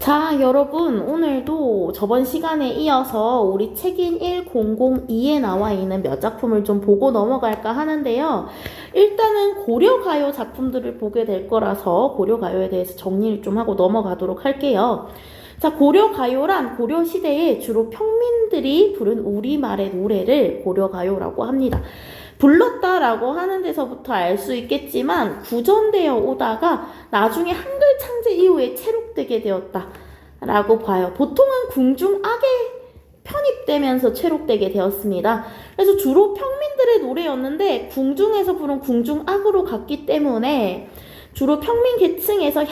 자, 여러분, 오늘도 저번 시간에 이어서 우리 책인 1002에 나와 있는 몇 작품을 좀 보고 넘어갈까 하는데요. 일단은 고려가요 작품들을 보게 될 거라서 고려가요에 대해서 정리를 좀 하고 넘어가도록 할게요. 자, 고려가요란 고려시대에 주로 평민들이 부른 우리말의 노래를 고려가요라고 합니다. 불렀다라고 하는 데서부터 알 수 있겠지만 구전되어 오다가 나중에 한글 창제 이후에 체록되게 되었다라고 봐요. 보통은 궁중악에 편입되면서 체록되게 되었습니다. 그래서 주로 평민들의 노래였는데 궁중에서 부른 궁중악으로 갔기 때문에 주로 평민 계층에서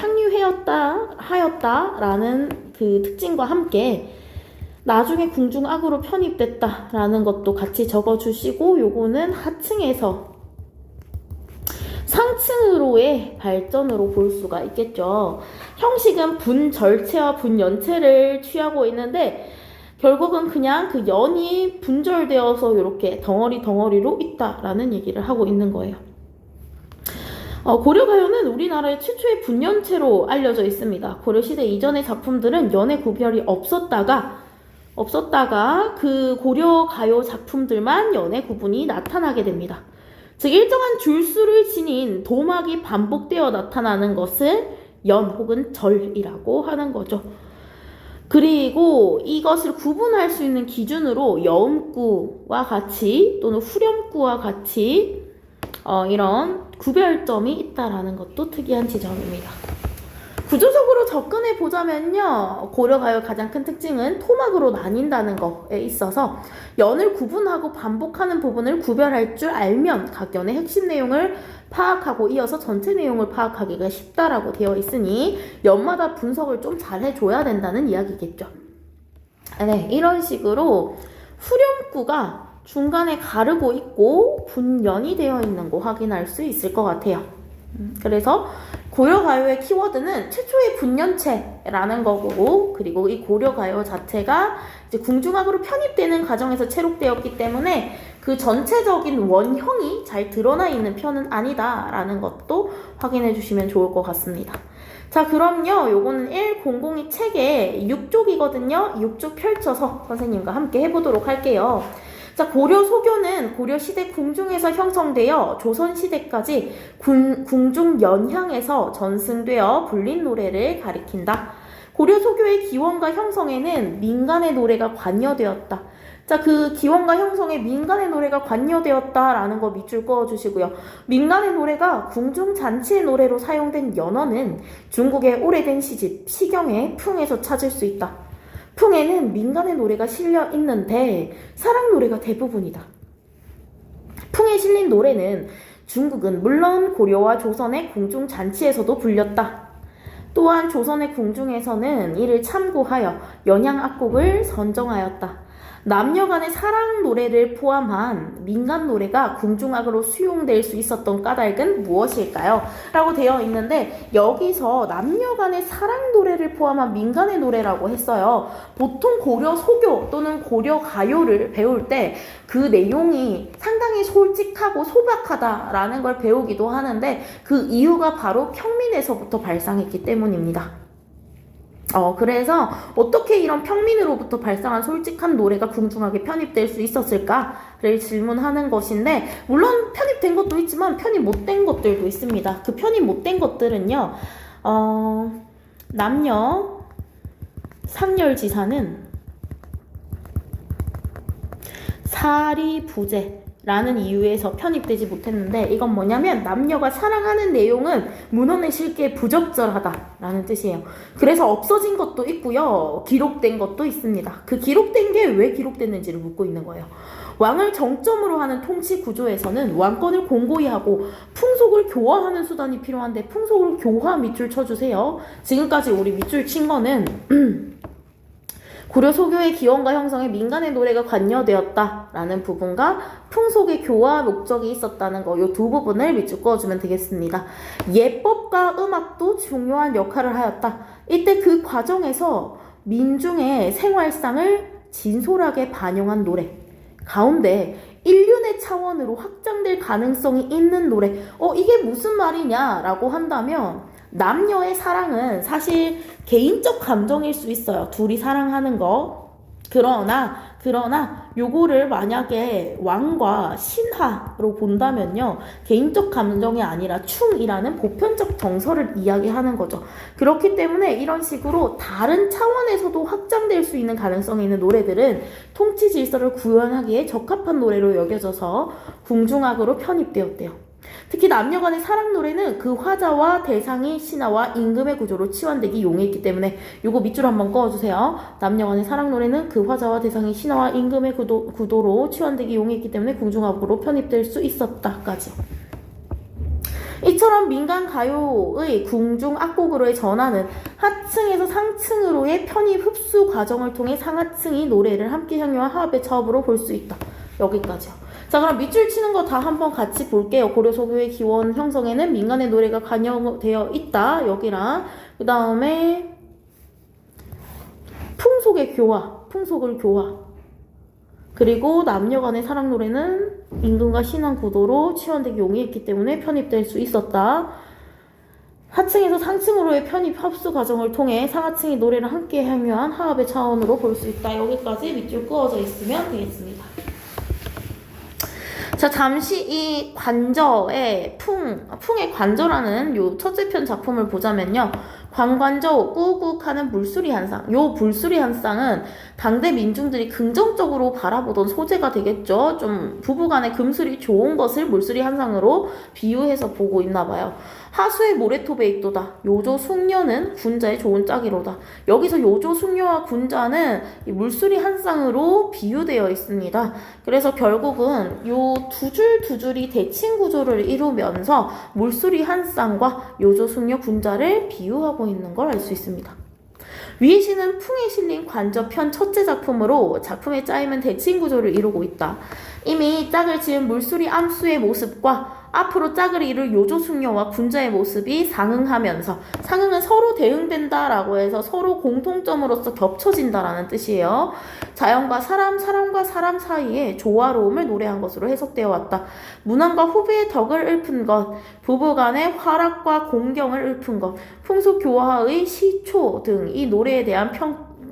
하였다라는 그 특징과 함께 나중에 궁중악으로 편입됐다라는 것도 같이 적어주시고, 요거는 하층에서 상층으로의 발전으로 볼 수가 있겠죠. 형식은 분절체와 분연체를 취하고 있는데 결국은 그냥 그 연이 분절되어서 이렇게 덩어리로 있다라는 얘기를 하고 있는 거예요. 고려가요는 우리나라의 최초의 분연체로 알려져 있습니다. 고려시대 이전의 작품들은 연의 구별이 없었다가 그 고려가요 작품들만 연의 구분이 나타나게 됩니다. 즉 일정한 줄수를 지닌 도막이 반복되어 나타나는 것을 연 혹은 절이라고 하는 거죠. 그리고 이것을 구분할 수 있는 기준으로 여음구와 같이 또는 후렴구와 같이 이런 구별점이 있다라는 것도 특이한 지점입니다. 구조적으로 접근해 보자면요, 고려가요의 가장 큰 특징은 토막으로 나뉜다는 것에 있어서 연을 구분하고 반복하는 부분을 구별할 줄 알면 각 연의 핵심 내용을 파악하고 이어서 전체 내용을 파악하기가 쉽다라고 되어 있으니 연마다 분석을 좀 잘 해줘야 된다는 이야기겠죠. 네, 이런 식으로 후렴구가 중간에 가르고 있고 분연이 되어 있는 거 확인할 수 있을 것 같아요. 그래서 고려가요의 키워드는 최초의 분연체라는 거고, 그리고 이 고려가요 자체가 이제 궁중악으로 편입되는 과정에서 체록되었기 때문에 그 전체적인 원형이 잘 드러나 있는 편은 아니다라는 것도 확인해 주시면 좋을 것 같습니다. 자, 그럼요, 요거는 1002 책의 6쪽이거든요. 6쪽 펼쳐서 선생님과 함께 해보도록 할게요. 자, 고려 소교는 고려시대 궁중에서 형성되어 조선시대까지 궁중 연향에서 전승되어 불린 노래를 가리킨다. 고려 소교의 기원과 형성에는 민간의 노래가 관여되었다. 자, 그 기원과 형성에 민간의 노래가 관여되었다라는 거 밑줄 그어주시고요. 민간의 노래가 궁중 잔치의 노래로 사용된 연어는 중국의 오래된 시집 시경의 풍에서 찾을 수 있다. 풍에는 민간의 노래가 실려 있는데 사랑 노래가 대부분이다. 풍에 실린 노래는 중국은 물론 고려와 조선의 궁중 잔치에서도 불렸다. 또한 조선의 궁중에서는 이를 참고하여 연향악곡을 선정하였다. 남녀 간의 사랑 노래를 포함한 민간 노래가 궁중악으로 수용될 수 있었던 까닭은 무엇일까요? 라고 되어 있는데, 여기서 남녀 간의 사랑 노래를 포함한 민간의 노래라고 했어요. 보통 고려 소교 또는 고려 가요를 배울 때 그 내용이 상당히 솔직하고 소박하다라는 걸 배우기도 하는데, 그 이유가 바로 평민에서부터 발상했기 때문입니다. 그래서 어떻게 이런 평민으로부터 발상한 솔직한 노래가 궁중악에 편입될 수 있었을까를 질문하는 것인데, 물론 편입된 것도 있지만 편입 못된 것들도 있습니다. 그 편입 못된 것들은요, 남녀 상렬지사는 사리부재라는 이유에서 편입되지 못했는데, 이건 뭐냐면 남녀가 사랑하는 내용은 문헌에 실기에 부적절하다라는 뜻이에요. 그래서 없어진 것도 있고요, 기록된 것도 있습니다. 그 기록된 게 왜 기록됐는지를 묻고 있는 거예요. 왕을 정점으로 하는 통치 구조에서는 왕권을 공고히 하고 풍속을 교화하는 수단이 필요한데, 풍속을 교화 밑줄 쳐주세요. 지금까지 우리 밑줄 친 거는 고려 소교의 기원과 형성에 민간의 노래가 관여되었다라는 부분과 풍속의 교화 목적이 있었다는 거, 이 두 부분을 밑줄 그어주면 되겠습니다. 예법과 음악도 중요한 역할을 하였다. 이때 그 과정에서 민중의 생활상을 진솔하게 반영한 노래 가운데 인륜의 차원으로 확장될 가능성이 있는 노래, 이게 무슨 말이냐라고 한다면 남녀의 사랑은 사실 개인적 감정일 수 있어요. 둘이 사랑하는 거. 그러나 요거를 만약에 왕과 신하로 본다면요, 개인적 감정이 아니라 충이라는 보편적 정서를 이야기하는 거죠. 그렇기 때문에 이런 식으로 다른 차원에서도 확장될 수 있는 가능성이 있는 노래들은 통치 질서를 구현하기에 적합한 노래로 여겨져서 궁중악으로 편입되었대요. 특히 남녀 간의 사랑 노래는 그 화자와 대상이 신하와 임금의 구조로 치환되기 용이했기 때문에, 요거 밑줄 한번 그어주세요. 남녀 간의 사랑 노래는 그 화자와 대상이 신하와 임금의 구도로 치환되기 용이했기 때문에 궁중악으로 편입될 수 있었다까지. 이처럼 민간 가요의 궁중 악곡으로의 전환은 하층에서 상층으로의 편입 흡수 과정을 통해 상하층이 노래를 함께 향유한 화합의 차업으로 볼 수 있다. 여기까지요. 자, 그럼 밑줄 치는 거 다 한번 같이 볼게요. 고려 소교의 기원 형성에는 민간의 노래가 관여되어 있다. 여기랑 그 다음에 풍속의 교화, 풍속을 교화. 그리고 남녀 간의 사랑 노래는 임금과 신한 구도로 치환되기 용이했기 때문에 편입될 수 있었다. 하층에서 상층으로의 편입 합수 과정을 통해 상하층이 노래를 함께 향유한 화합의 차원으로 볼 수 있다. 여기까지 밑줄 그어져 있으면 되겠습니다. 자, 잠시 이 관저의 풍의 관저라는 요 첫째 편 작품을 보자면요. 관관저 꾸욱하는 물수리 한 쌍. 요 물수리 한 쌍은 당대 민중들이 긍정적으로 바라보던 소재가 되겠죠. 좀 부부간의 금술이 좋은 것을 물수리 한 쌍으로 비유해서 보고 있나 봐요. 하수의 모래톱에 있도다. 요조 숙녀는 군자의 좋은 짝이로다. 여기서 요조 숙녀와 군자는 이 물수리 한 쌍으로 비유되어 있습니다. 그래서 결국은 요 두 줄이 대칭 구조를 이루면서 물수리 한 쌍과 요조 숙녀 군자를 비유하고 있는 걸 알 수 있습니다. 위의 시는 풍에 실린 관저편 첫째 작품으로 작품의 짜임은 대칭 구조를 이루고 있다. 이미 짝을 지은 물수리 암수의 모습과 앞으로 짝을 이룰 요조 숙녀와 군자의 모습이 상응하면서, 상응은 서로 대응된다라고 해서 서로 공통점으로서 겹쳐진다라는 뜻이에요. 자연과 사람, 사람과 사람 사이의 조화로움을 노래한 것으로 해석되어 왔다. 문왕과 후배의 덕을 읊은 것, 부부간의 화락과 공경을 읊은 것, 풍속 교화의 시초 등 이 노래에 대한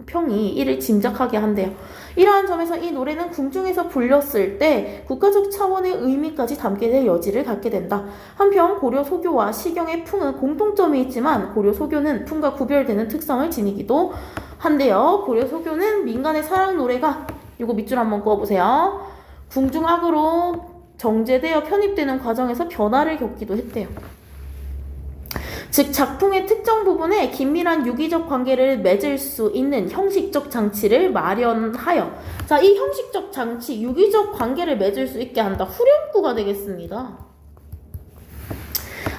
평이 이를 짐작하게 한대요. 이러한 점에서 이 노래는 궁중에서 불렸을 때 국가적 차원의 의미까지 담게 될 여지를 갖게 된다. 한편 고려 소교와 시경의 풍은 공통점이 있지만 고려 소교는 풍과 구별되는 특성을 지니기도 한데요. 고려 소교는 민간의 사랑 노래가, 이거 밑줄 한번 그어보세요. 궁중악으로 정제되어 편입되는 과정에서 변화를 겪기도 했대요. 즉 작품의 특정 부분에 긴밀한 유기적 관계를 맺을 수 있는 형식적 장치를 마련하여, 자, 이 형식적 장치, 유기적 관계를 맺을 수 있게 한다. 후렴구가 되겠습니다.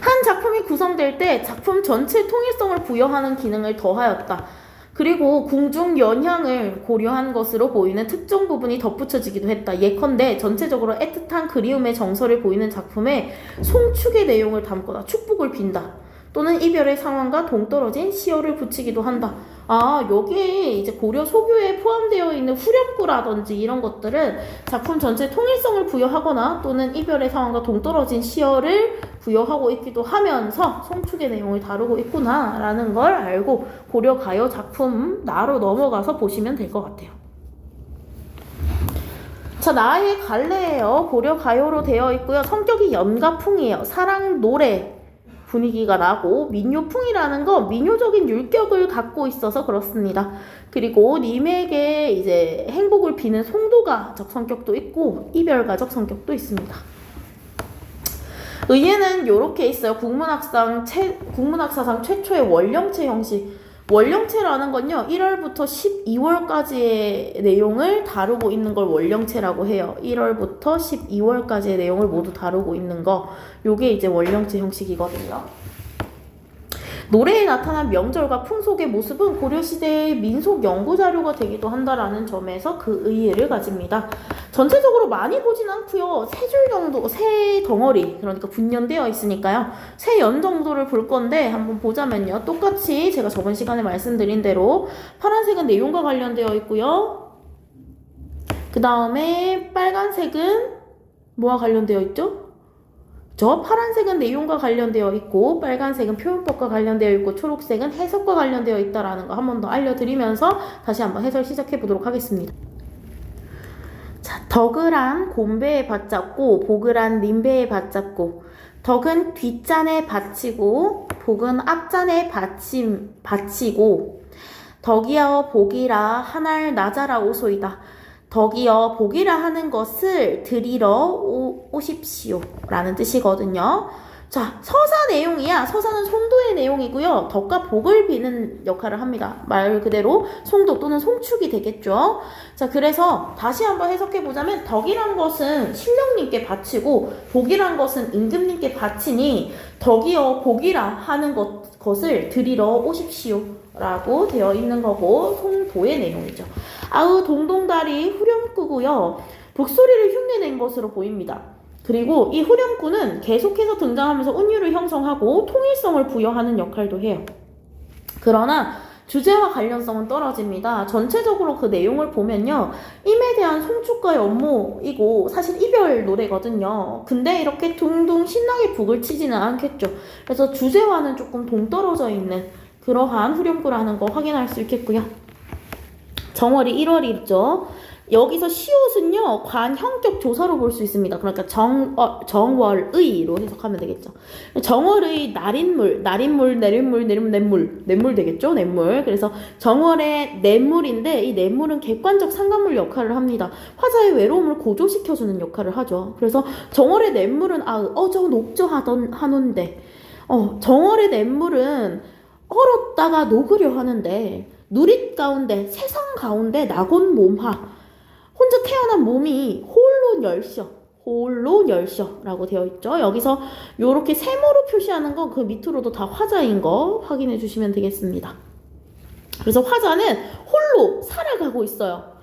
한 작품이 구성될 때 작품 전체 통일성을 부여하는 기능을 더하였다. 그리고 궁중 연향을 고려한 것으로 보이는 특정 부분이 덧붙여지기도 했다. 예컨대 전체적으로 애틋한 그리움의 정서를 보이는 작품에 송축의 내용을 담거나 축복을 빈다. 또는 이별의 상황과 동떨어진 시어를 붙이기도 한다. 아, 여기에 이제 고려 소교에 포함되어 있는 후렴구라든지 이런 것들은 작품 전체 통일성을 부여하거나 또는 이별의 상황과 동떨어진 시어를 부여하고 있기도 하면서 송축의 내용을 다루고 있구나라는 걸 알고 고려 가요 작품 나로 넘어가서 보시면 될 것 같아요. 자, 나의 갈래예요. 고려 가요로 되어 있고요. 성격이 연가풍이에요. 사랑 노래 분위기가 나고, 민요풍이라는 건 민요적인 율격을 갖고 있어서 그렇습니다. 그리고 님에게 이제 행복을 비는 송도가적 성격도 있고 이별가적 성격도 있습니다. 의예는 요렇게 있어요. 국문학사상 최초의 원령체 형식. 원령체라는 건요, 1월부터 12월까지의 내용을 다루고 있는 걸 원령체라고 해요. 1월부터 12월까지의 내용을 모두 다루고 있는 거, 요게 이제 원령체 형식이거든요. 노래에 나타난 명절과 풍속의 모습은 고려시대의 민속 연구 자료가 되기도 한다라는 점에서 그 의의를 가집니다. 전체적으로 많이 보진 않고요. 세 줄 정도, 세 덩어리, 그러니까 분연되어 있으니까요. 세 연 정도를 볼 건데 한번 보자면요. 똑같이 제가 저번 시간에 말씀드린 대로 파란색은 내용과 관련되어 있고요. 그 다음에 빨간색은 뭐와 관련되어 있죠? 파란색은 내용과 관련되어 있고 빨간색은 표현법과 관련되어 있고 초록색은 해석과 관련되어 있다라는 거 한 번 더 알려드리면서 다시 한번 해설 시작해 보도록 하겠습니다. 자, 덕을한 곰배에 받잡고 복을한 림배에 받잡고 덕은 뒷잔에 받치고 복은 앞잔에 받치고 덕이여 복이라 하날 나자라 오소이다. 덕이여 복이라 하는 것을 드리러 오십시오 라는 뜻이거든요. 자, 서사 내용이야. 서사는 송도의 내용이고요. 덕과 복을 비는 역할을 합니다. 말 그대로 송도 또는 송축이 되겠죠. 자, 그래서 다시 한번 해석해 보자면 덕이란 것은 신령님께 바치고 복이란 것은 임금님께 바치니 덕이여 복이라 하는 것을 드리러 오십시오 라고 되어 있는 거고 송도의 내용이죠. 아우 동동다리 후렴구고요. 북소리를 흉내낸 것으로 보입니다. 그리고 이 후렴구는 계속해서 등장하면서 운율을 형성하고 통일성을 부여하는 역할도 해요. 그러나 주제와 관련성은 떨어집니다. 전체적으로 그 내용을 보면요. 임에 대한 송축가의 업무이고 사실 이별 노래거든요. 근데 이렇게 둥둥 신나게 북을 치지는 않겠죠. 그래서 주제와는 조금 동떨어져 있는 그러한 후렴구라는 거 확인할 수 있겠고요. 정월이 1월이 있죠. 여기서 시옷은요 관형격 조사로 볼 수 있습니다. 그러니까 정월의로 해석하면 되겠죠. 정월의 날인물, 내릴물, 냇물 되겠죠. 냇물. 그래서 정월의 냇물인데 이 냇물은 객관적 상관물 역할을 합니다. 화자의 외로움을 고조시켜주는 역할을 하죠. 그래서 정월의 냇물은 어저 녹저 하던데 정월의 냇물은 얼었다가 녹으려 하는데 누릿 가운데 세상 가운데 낙원 몸하 혼자 태어난 몸이 홀로 열셔라고 되어 있죠. 여기서 이렇게 세모로 표시하는 건 그 밑으로도 다 화자인 거 확인해 주시면 되겠습니다. 그래서 화자는 홀로 살아가고 있어요.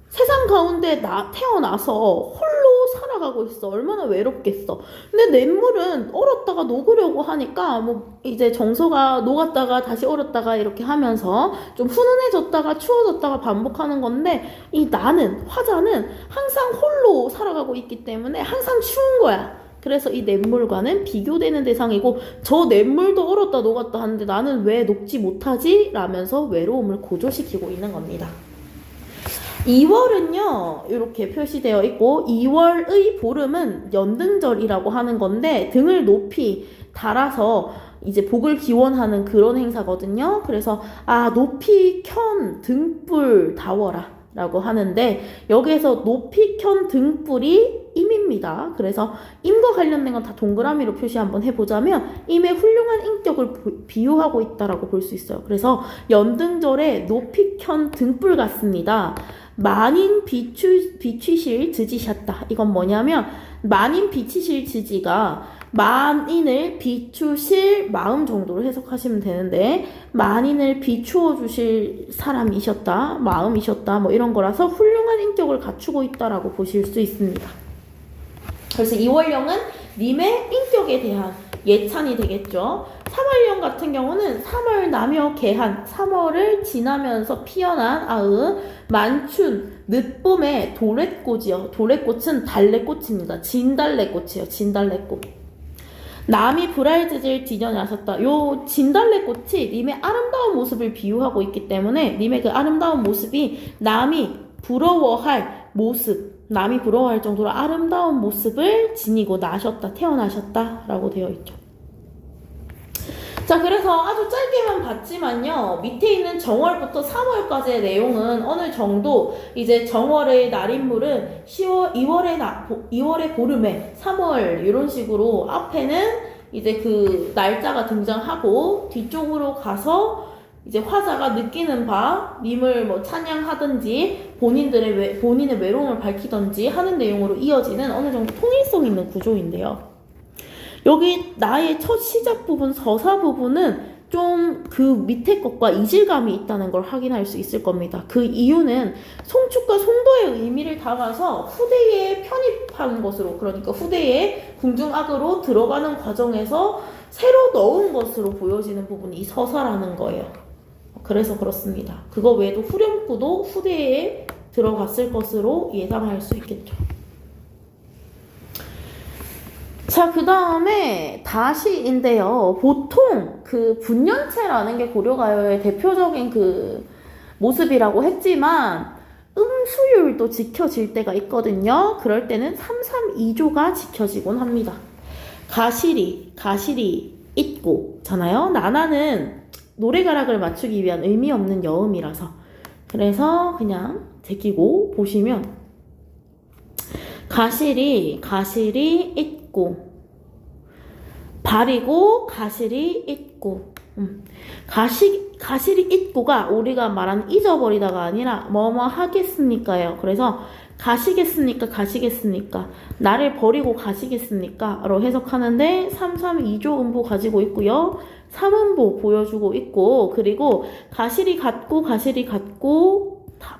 세상 가운데 태어나서 홀로 살아가고 있어. 얼마나 외롭겠어. 근데 냇물은 얼었다가 녹으려고 하니까 이제 정서가 녹았다가 다시 얼었다가 이렇게 하면서 좀 훈훈해졌다가 추워졌다가 반복하는 건데 이 화자는 항상 홀로 살아가고 있기 때문에 항상 추운 거야. 그래서 이 냇물과는 비교되는 대상이고 저 냇물도 얼었다 녹았다 하는데 나는 왜 녹지 못하지? 라면서 외로움을 고조시키고 있는 겁니다. 2월은요 이렇게 표시되어 있고 2월의 보름은 연등절이라고 하는 건데 등을 높이 달아서 이제 복을 기원하는 그런 행사거든요. 그래서 높이 켠 등불 다워라 라고 하는데 여기에서 높이 켠 등불이 임입니다. 그래서 임과 관련된 건 다 동그라미로 표시 한번 해보자면 임의 훌륭한 인격을 비유하고 있다라고 볼 수 있어요. 그래서 연등절에 높이 켠 등불 같습니다. 만인 비추실 지지셨다. 이건 뭐냐면 만인 비추실 지지가 만인을 비추실 마음 정도로 해석하시면 되는데 만인을 비추어 주실 사람이셨다, 마음이셨다 이런 거라서 훌륭한 인격을 갖추고 있다라고 보실 수 있습니다. 그래서 2월령은 님의 인격에 대한 예찬이 되겠죠. 3월령 같은 경우는 3월 나며 개한 3월을 지나면서 피어난 만춘 늦봄의 도랫꽃이요. 도랫꽃은 달래꽃입니다. 진달래꽃이에요. 진달래꽃. 남이 불알지질 디뎌나셨다. 요 진달래꽃이 님의 아름다운 모습을 비유하고 있기 때문에 님의 그 아름다운 모습이 남이 부러워할 모습, 남이 부러워할 정도로 아름다운 모습을 지니고 태어나셨다 라고 되어 있죠. 자, 그래서 아주 짧게만 봤지만요. 밑에 있는 정월부터 3월까지의 내용은 어느 정도 이제 정월의 날인물은 2월의 보름에 3월 이런 식으로 앞에는 이제 그 날짜가 등장하고 뒤쪽으로 가서 이제 화자가 느끼는 바 님을 찬양하든지 본인의 외로움을 밝히든지 하는 내용으로 이어지는 어느 정도 통일성 있는 구조인데요. 여기 나의 첫 시작 부분, 서사 부분은 좀 그 밑에 것과 이질감이 있다는 걸 확인할 수 있을 겁니다. 그 이유는 송축과 송도의 의미를 담아서 후대에 편입한 것으로, 그러니까 후대에 궁중악으로 들어가는 과정에서 새로 넣은 것으로 보여지는 부분이 이 서사라는 거예요. 그래서 그렇습니다. 그거 외에도 후렴구도 후대에 들어갔을 것으로 예상할 수 있겠죠. 자, 그 다음에 다시인데요. 보통 그 분연체라는 게 고려가요의 대표적인 그 모습이라고 했지만 음수율도 지켜질 때가 있거든요. 그럴 때는 332조가 지켜지곤 합니다. 가실이 있고 잖아요. 나나는 노래가락을 맞추기 위한 의미 없는 여음이라서 그래서 그냥 제끼고 보시면 가실이 있고 발이고 가실이 있고 가실이 있고가 우리가 말하는 잊어버리다가 아니라 뭐뭐 하겠습니까요. 그래서 가시겠습니까 나를 버리고 가시겠습니까 로 해석하는데 332조 음보 가지고 있고요. 3음보 보여주고 있고 그리고 가실이 같고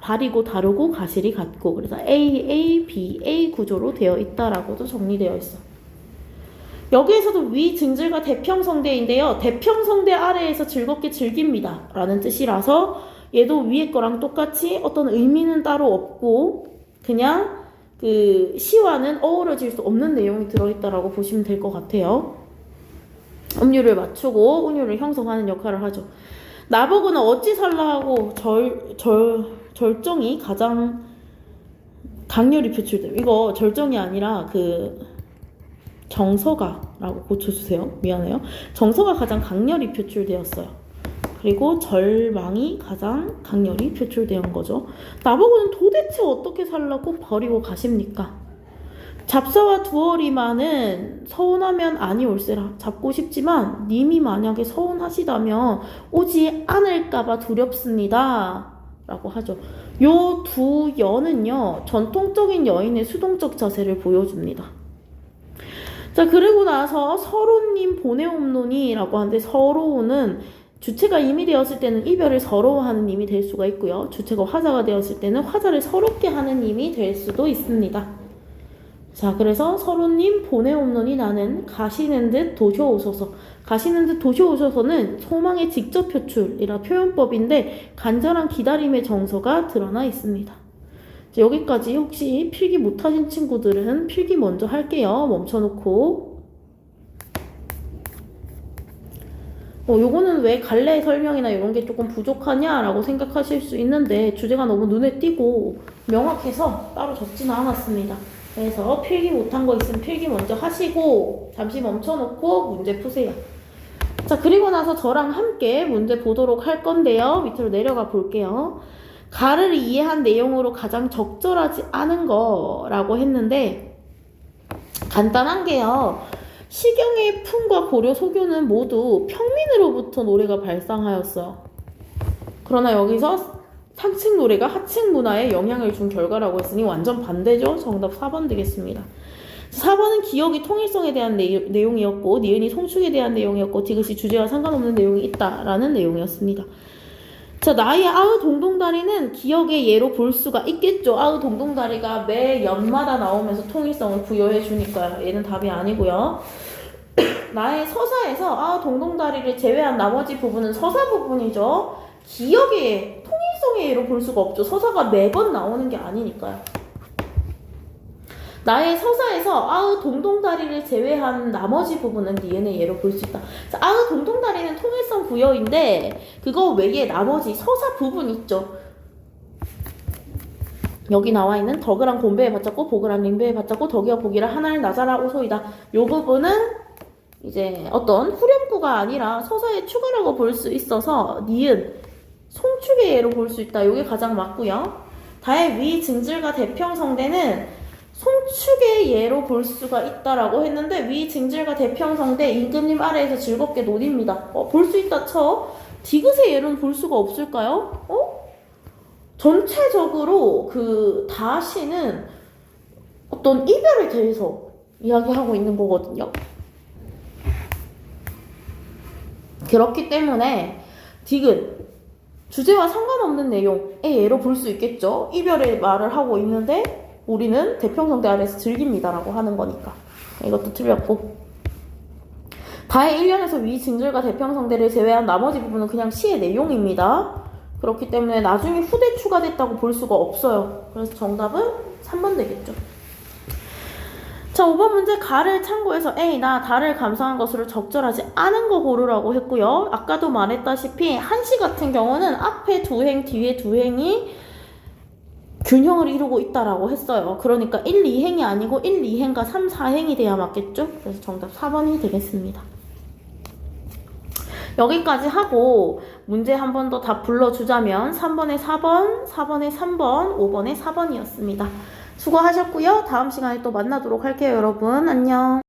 발이고 다르고 가실이 같고 그래서 A, B, A 구조로 되어 있다라고도 정리되어 있어. 여기에서도 위증질과 대평성대인데요. 대평성대 아래에서 즐겁게 즐깁니다 라는 뜻이라서 얘도 위에 거랑 똑같이 어떤 의미는 따로 없고 그냥 그 시와는 어우러질 수 없는 내용이 들어있다라고 보시면 될 것 같아요. 음률을 맞추고 운율을 형성하는 역할을 하죠. 나보고는 어찌 살라 하고 절정이 가장 강렬히 표출돼요. 이거 절정이 아니라 그 정서가라고 고쳐주세요. 미안해요. 정서가 가장 강렬히 표출되었어요. 그리고 절망이 가장 강렬히 표출되는 거죠. 나보고는 도대체 어떻게 살라고 버리고 가십니까? 잡사와 두어리만은 서운하면 아니 올세라. 잡고 싶지만 님이 만약에 서운하시다면 오지 않을까봐 두렵습니다 라고 하죠. 요 두 여는요 전통적인 여인의 수동적 자세를 보여줍니다. 자, 그리고 나서 서로님 보내옵노니 라고 하는데 서로는 주체가 임이 되었을 때는 이별을 서러워하는 임이 될 수가 있고요. 주체가 화자가 되었을 때는 화자를 서럽게 하는 임이 될 수도 있습니다. 자, 그래서 서로님 보내옵노니 나는 가시는 듯 도쇼오소서. 가시는 듯 도쇼오소서는 소망의 직접 표출이라 표현법인데 간절한 기다림의 정서가 드러나 있습니다. 자, 여기까지 혹시 필기 못하신 친구들은 필기 먼저 할게요. 멈춰놓고. 요거는 왜 갈래 설명이나 이런 게 조금 부족하냐라고 생각하실 수 있는데 주제가 너무 눈에 띄고 명확해서 따로 적지는 않았습니다. 그래서 필기 못한 거 있으면 필기 먼저 하시고 잠시 멈춰놓고 문제 푸세요. 자, 그리고 나서 저랑 함께 문제 보도록 할 건데요. 밑으로 내려가 볼게요. 가를 이해한 내용으로 가장 적절하지 않은 거라고 했는데 간단한 게요. 시경의 풍과 고려 소교는 모두 평민으로부터 노래가 발상하였어요. 그러나 여기서 상층 노래가 하층 문화에 영향을 준 결과라고 했으니 완전 반대죠. 정답 4번 되겠습니다. 4번은 기억이 통일성에 대한 내용이었고 니은이 송축에 대한 내용이었고 디귿이 주제와 상관없는 내용이 있다라는 내용이었습니다. 자, 나의 아의 동동다리는 기억의 예로 볼 수가 있겠죠. 아의 동동다리가 매 연마다 나오면서 통일성을 부여해 주니까요. 얘는 답이 아니고요. 나의 서사에서 아의 동동다리를 제외한 나머지 부분은 서사 부분이죠. 기억의 통일성의 예로 볼 수가 없죠. 서사가 매번 나오는 게 아니니까요. 나의 서사에서 아의 동동다리를 제외한 나머지 부분은 니은의 예로 볼 수 있다. 아의 동동다리는 통일성 부여인데 그거 외에 나머지 서사 부분 있죠. 여기 나와 있는 덕을한 곤배에 받잡고 복을한 림배에 받잡고 덕이와 복이라 하나를 나자라 오소이다. 요 부분은 이제 어떤 후렴구가 아니라 서사의 추가라고 볼 수 있어서 니은 송축의 예로 볼 수 있다. 요게 가장 맞고요. 다의 위 증질과 대평성대는 송축의 예로 볼 수가 있다라고 했는데 위 증질과 대평성대 임금님 아래에서 즐겁게 노립니다. 볼 수 있다 쳐. 디귿의 예로는 볼 수가 없을까요? 전체적으로 그 다시는 어떤 이별에 대해서 이야기하고 있는 거거든요. 그렇기 때문에 디귿 주제와 상관없는 내용의 예로 볼 수 있겠죠. 이별의 말을 하고 있는데 우리는 대평성대 아래에서 즐깁니다라고 하는 거니까 이것도 틀렸고 다의 1년에서 위 증절과 대평성대를 제외한 나머지 부분은 그냥 시의 내용입니다. 그렇기 때문에 나중에 후대 추가됐다고 볼 수가 없어요. 그래서 정답은 3번 되겠죠. 자, 5번 문제 가를 참고해서 A, 나 달을 감상한 것으로 적절하지 않은 거 고르라고 했고요. 아까도 말했다시피 한시 같은 경우는 앞에 두 행, 뒤에 두 행이 균형을 이루고 있다라고 했어요. 그러니까 1, 2행이 아니고 1, 2행과 3, 4행이 돼야 맞겠죠? 그래서 정답 4번이 되겠습니다. 여기까지 하고 문제 한 번 더 답 불러주자면 3번에 4번, 4번에 3번, 5번에 4번이었습니다. 수고하셨고요. 다음 시간에 또 만나도록 할게요, 여러분. 안녕.